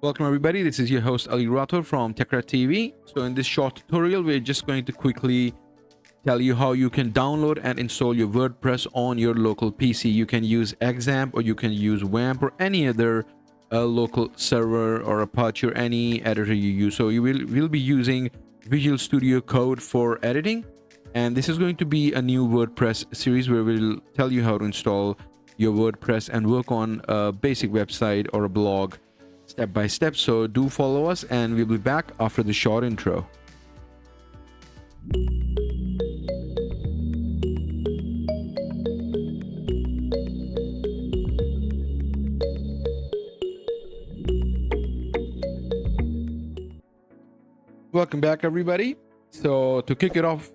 Welcome everybody, this is your host Ali Rathod from TechWrath TV. So in this short tutorial, we're just going to quickly tell you how you can download and install your WordPress on your local PC. You can use XAMP or you can use WAMP or any other local server or Apache or any editor you use. So we'll be using Visual Studio Code for editing. And this is going to be a new WordPress series where we'll tell you how to install your WordPress and work on a basic website or a blog step by step. So do follow us and we'll be back after the short intro. Welcome back everybody. So to kick it off,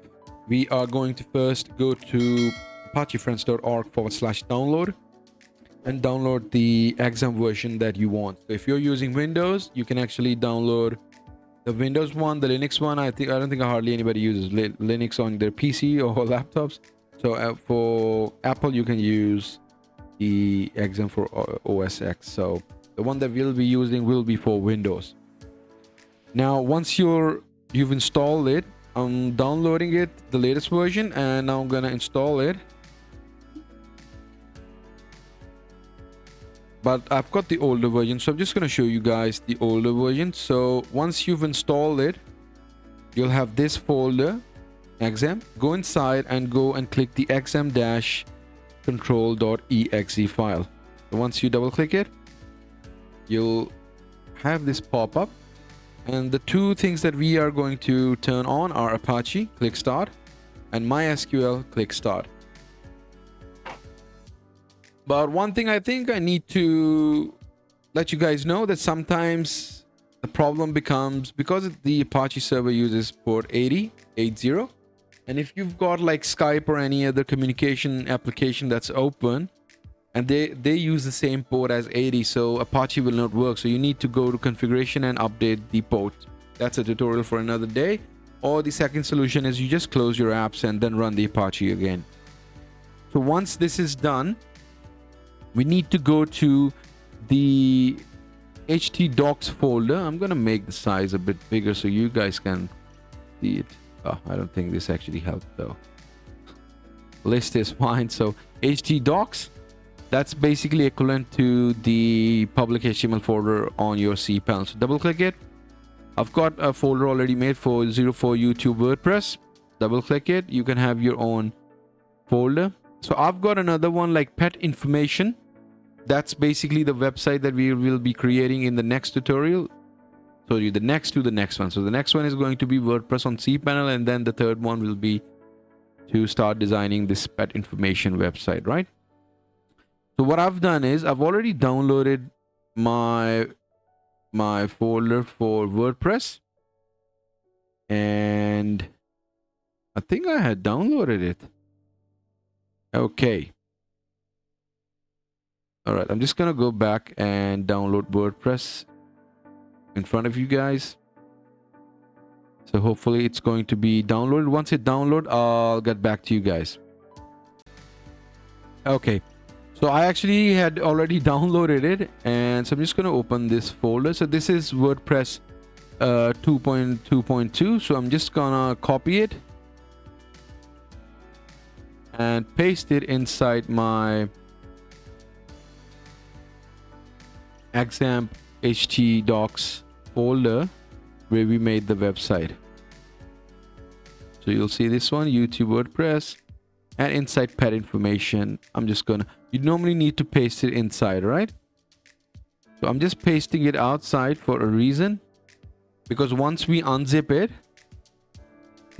we are going to first go to apache-friends.org/download and download the XAMPP version that you want. So if you're using Windows, you can actually download the Windows one, the Linux one. I don't think hardly anybody uses Linux on their PC or laptops. So for Apple, you can use the XAMPP for OS X. So the one that we'll be using will be for Windows. Now, once you've installed it, I'm downloading it, the latest version, and now I'm gonna install it. But I've got the older version, so I'm just going to show you guys the older version. So once you've installed it, you'll have this folder, XAMPP. Go inside and go and click the xampp-control.exe file. So once you double click it, you'll have this pop up. And the two things that we are going to turn on are Apache, click Start, and MySQL, click Start. But one thing I think I need to let you guys know that sometimes the problem becomes because the Apache server uses port 80, and if you've got like Skype or any other communication application that's open and they use the same port as 80, so Apache will not work. So you need to go to configuration and update the port. That's a tutorial for another day. Or the second solution is you just close your apps and then run the Apache again. So once this is done, we need to go to the htdocs folder. I'm going to make the size a bit bigger so you guys can see it. Oh, I don't think this actually helped though. List is fine. So htdocs, that's basically equivalent to the public HTML folder on your cPanel. So double click it. I've got a folder already made for 04 YouTube WordPress. Double click it. You can have your own folder. So I've got another one like pet information. That's basically the website that we will be creating in the next tutorial. So the next to the next one. So the next one is going to be WordPress on cPanel, and then the third one will be to start designing this pet information website, right? So what I've done is I've already downloaded my folder for WordPress, and I think I had downloaded it. Okay. All right, I'm just gonna go back and download WordPress in front of you guys. So hopefully it's going to be downloaded. Once it downloads, I'll get back to you guys. Okay, so I actually had already downloaded it, and so I'm just gonna open this folder. So this is WordPress 2.2.2. So I'm just gonna copy it and paste it inside my XAMPP htdocs folder where we made the website. So you'll see this one, YouTube WordPress, and inside pet information. You normally need to paste it inside, right? So I'm just pasting it outside for a reason, because once we unzip it,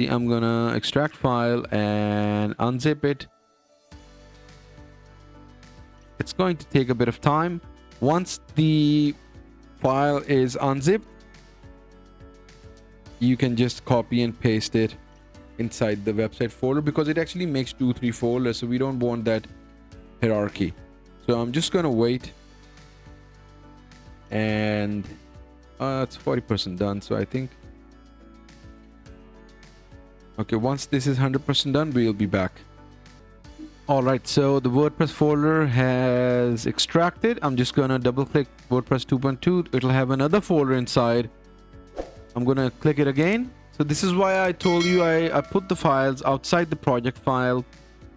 I'm gonna extract file and unzip it. It's going to take a bit of time. Once the file is unzipped, you can just copy and paste it inside the website folder, because it actually makes 2-3 folders, so we don't want that hierarchy. So I'm just gonna wait, and it's 40% done. So I think, okay, once this is 100% done, we'll be back. All right, so the WordPress folder has extracted. I'm just gonna double click WordPress 2.2. It'll have another folder inside. I'm gonna click it again. So this is why I told you I put the files outside the project file,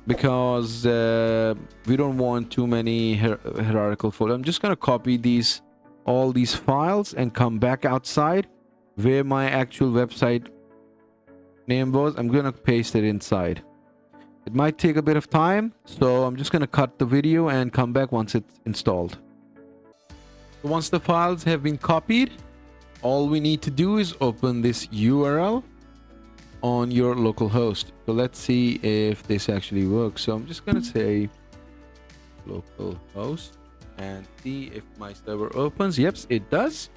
because we don't want too many hierarchical folders. I'm just gonna copy all these files and come back outside where my actual website name was. I'm gonna paste it inside. It might take a bit of time, so I'm just gonna cut the video and come back once it's installed. So once the files have been copied, all we need to do is open this URL on your local host. So let's see if this actually works. So I'm just gonna say localhost and see if my server opens. Yep, it does.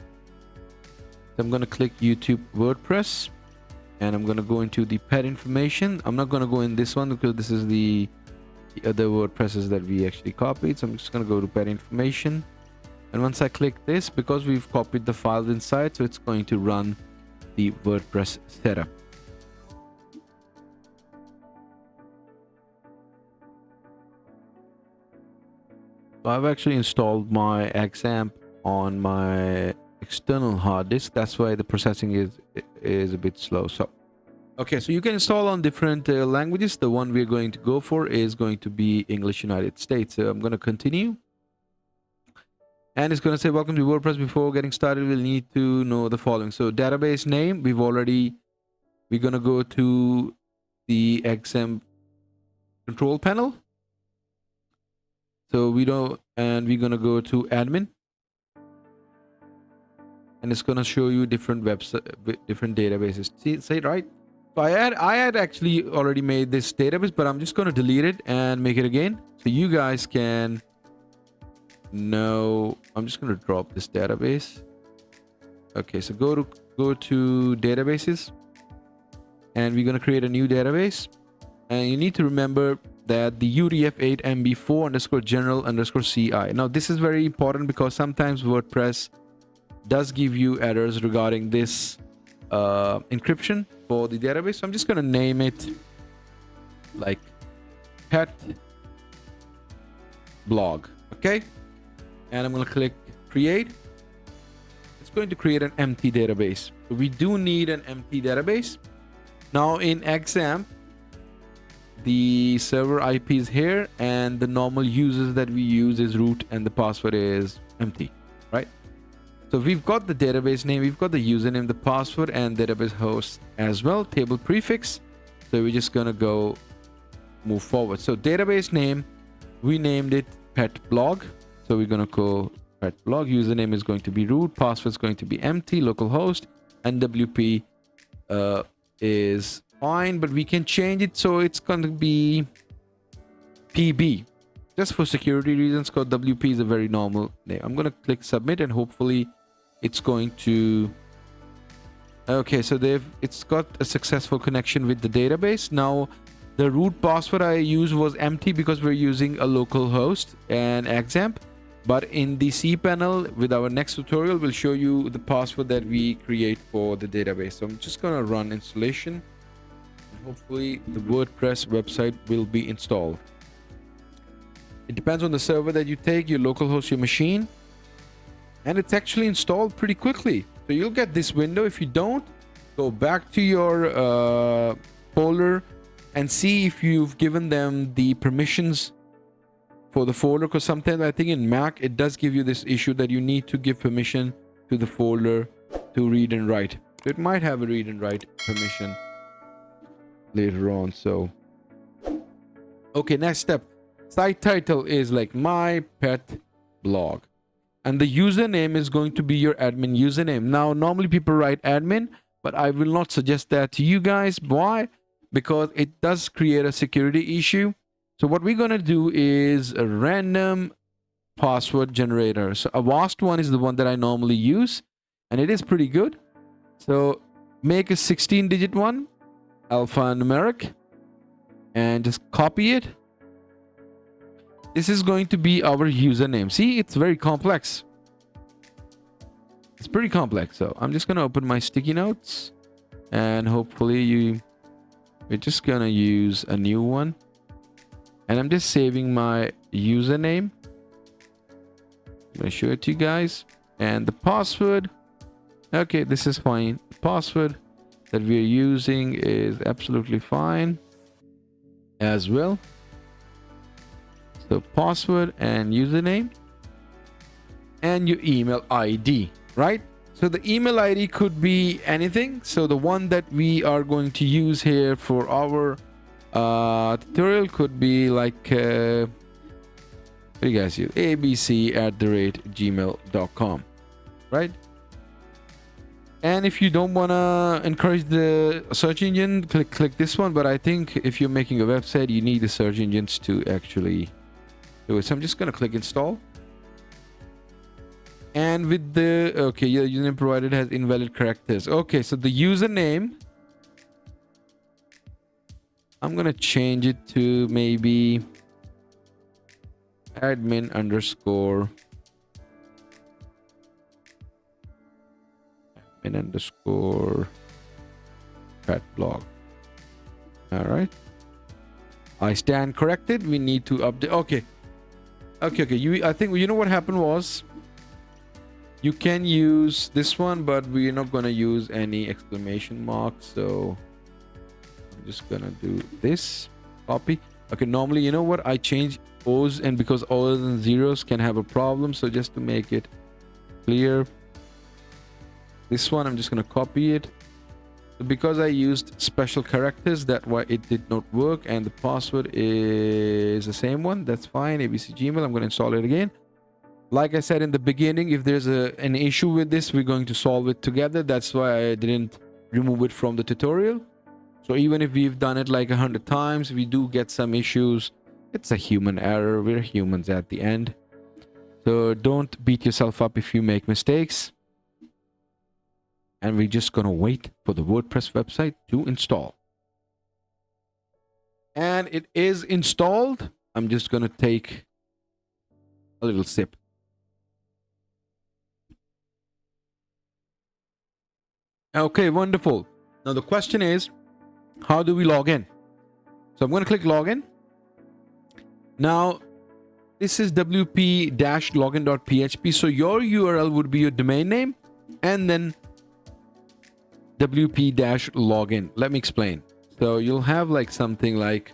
So I'm gonna click YouTube WordPress and I'm gonna go into the pet information. I'm not gonna go in this one because this is the other WordPresses that we actually copied. So I'm just gonna go to pet information. And once I click this, because we've copied the files inside, so it's going to run the WordPress setup. So I've actually installed my XAMPP on my external hard disk. That's why the processing is a bit slow. So okay, so you can install on different languages. The one we're going to go for is going to be English United States. So I'm going to continue. And it's going to say, welcome to WordPress. Before getting started, we'll need to know the following. So database name, we're going to go to the XAMPP control panel. So we're going to go to admin. And it's going to show you different databases. See, right? So I had actually already made this database, but I'm just going to delete it and make it again. So you guys can know. I'm just going to drop this database. Okay, so go to databases. And we're going to create a new database. And you need to remember that the UTF-8 MB4_general_CI. Now, this is very important because sometimes WordPress does give you errors regarding this encryption for the database. So I'm just going to name it like pet blog. Okay. And I'm going to click create. It's going to create an empty database. So we do need an empty database. Now in XAMPP, the server IP is here and the normal users that we use is root and the password is empty, right? So we've got the database name, we've got the username, the password, and database host as well, table prefix. So we're just gonna go move forward. So database name, we named it pet blog. So we're gonna go pet blog. Username is going to be root, password is going to be empty, localhost, and WP is fine, but we can change it. So it's going to be PB. Just for security reasons, because WP is a very normal name. I'm going to click submit and hopefully it's going to... Okay, so it's got a successful connection with the database. Now, the root password I used was empty because we're using a local host and XAMPP. But in the cPanel, with our next tutorial, we'll show you the password that we create for the database. So I'm just going to run installation. And hopefully, the WordPress website will be installed. It depends on the server that you take, your localhost, your machine. And it's actually installed pretty quickly. So you'll get this window. If you don't, go back to your folder and see if you've given them the permissions for the folder. Because sometimes I think in Mac, it does give you this issue that you need to give permission to the folder to read and write. So it might have a read and write permission later on. So, okay, next step. Site title is like my pet blog. And the username is going to be your admin username. Now, normally people write admin, but I will not suggest that to you guys. Why? Because it does create a security issue. So what we're going to do is a random password generator. So Avast one is the one that I normally use, and it is pretty good. So make a 16-digit one, alphanumeric, and just copy it. This is going to be our username. See, it's very complex. It's pretty complex. So I'm just going to open my sticky notes and hopefully we're just going to use a new one. and I'm just saving my username. I'm going to show it to you guys. And the password, okay, this is fine. The password that we're using is absolutely fine as well. So password and username and your email ID, right? So the email ID could be anything. So the one that we are going to use here for our tutorial could be like what do you guys use? abc@gmail.com, right? And if you don't want to encourage the search engine, click this one. But I think if you're making a website, you need the search engines to actually do it. So I'm just going to click install. And with the, okay, your username provided has invalid characters. Okay, so the username, I'm going to change it to maybe admin underscore chat blog. All right. I stand corrected. We need to update. Okay. I think you know what happened was you can use this one, but we're not going to use any exclamation mark. So I'm just going to do this. Copy. Okay. Normally, you know what? I change O's, and because O's and zeros can have a problem. So just to make it clear, this one, I'm just going to copy it. Because I used special characters, that's why it did not work. And the password is the same one. That's fine. ABC Gmail. I'm going to install it again. Like I said in the beginning, if there's an issue with this, we're going to solve it together. That's why I didn't remove it from the tutorial. So even if we've done it like 100 times, we do get some issues. It's a human error. We're humans at the end. So don't beat yourself up if you make mistakes. And we're just going to wait for the WordPress website to install. And it is installed. I'm just going to take a little sip. Okay, wonderful. Now the question is, how do we log in? So I'm going to click login. Now, this is wp-login.php. So your URL would be your domain name and then wp-login. Let me explain. So you'll have like something like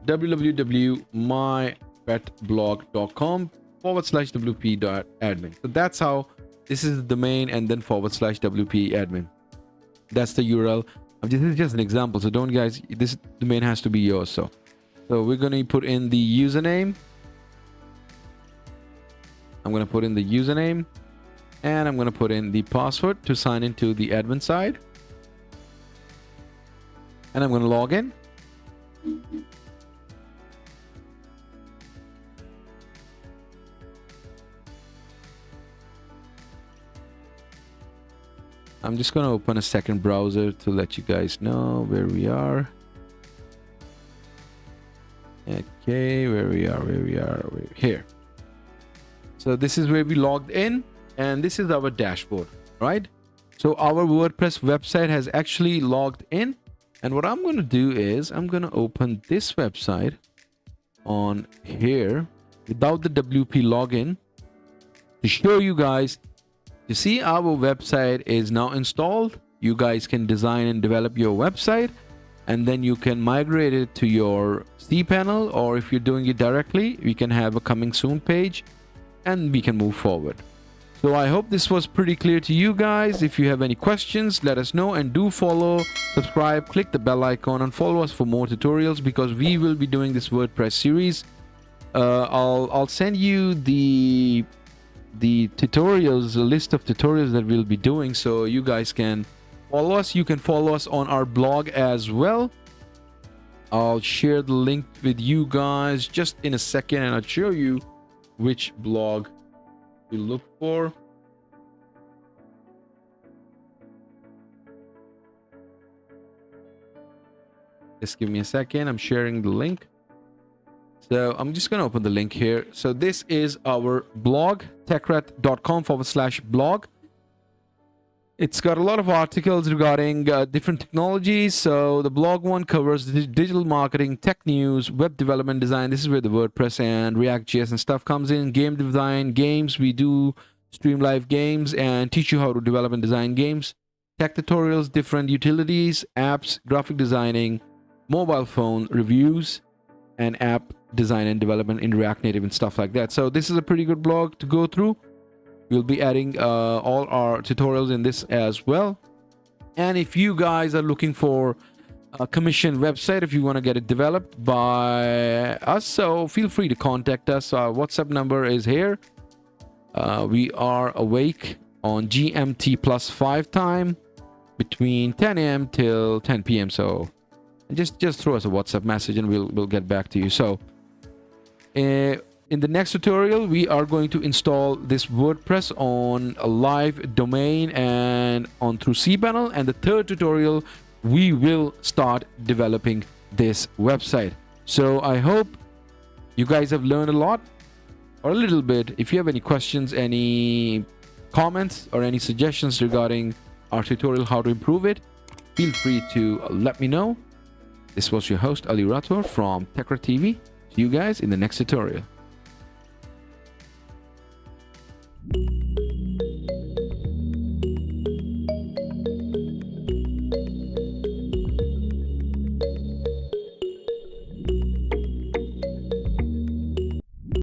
www.mypetblog.com/wp.admin. So that's how this is the domain, and then /wp-admin. That's the URL. This is just an example. So don't guys, this domain has to be yours. So we're going to put in the username. I'm going to put in the username. And I'm going to put in the password to sign into the admin side. And I'm going to log in. I'm just going to open a second browser to let you guys know where we are. Okay, where we are. We're here. So this is where we logged in. And this is our dashboard, right? So our WordPress website has actually logged in. And what I'm going to do is I'm going to open this website on here without the WP login to show you guys. You see, our website is now installed. You guys can design and develop your website, and then you can migrate it to your cPanel, or if you're doing it directly, we can have a coming soon page and we can move forward. So I hope this was pretty clear to you guys. If you have any questions, let us know, and do follow, subscribe, click the bell icon, and follow us for more tutorials, because we will be doing this WordPress series. I'll send you the tutorials, a list of tutorials that we'll be doing, so you guys can follow us. You can follow us on our blog as well. I'll share the link with you guys just in a second, and I'll show you which blog we look for. Just give me a second. I'm sharing the link. So I'm just going to open the link here. So this is our blog, techwrath.com/blog. It's got a lot of articles regarding different technologies. So the blog one covers digital marketing, tech news, web development, design. This is where the WordPress and React.js and stuff comes in. Game design, games. We do stream live games and teach you how to develop and design games. Tech tutorials, different utilities, apps, graphic designing, mobile phone reviews, and app design and development in React Native and stuff like that. So this is a pretty good blog to go through. We'll be adding all our tutorials in this as well. And if you guys are looking for a commissioned website, if you want to get it developed by us, so feel free to contact us. Our WhatsApp number is here. We are awake on GMT +5 time between 10 a.m. till 10 p.m. So just throw us a WhatsApp message and we'll get back to you. So in the next tutorial, we are going to install this WordPress on a live domain and on through cPanel. And the third tutorial, we will start developing this website. So I hope you guys have learned a lot or a little bit. If you have any questions, any comments, or any suggestions regarding our tutorial, how to improve it, feel free to let me know. This was your host, Ali Rathor from TechWrath TV. See you guys in the next tutorial.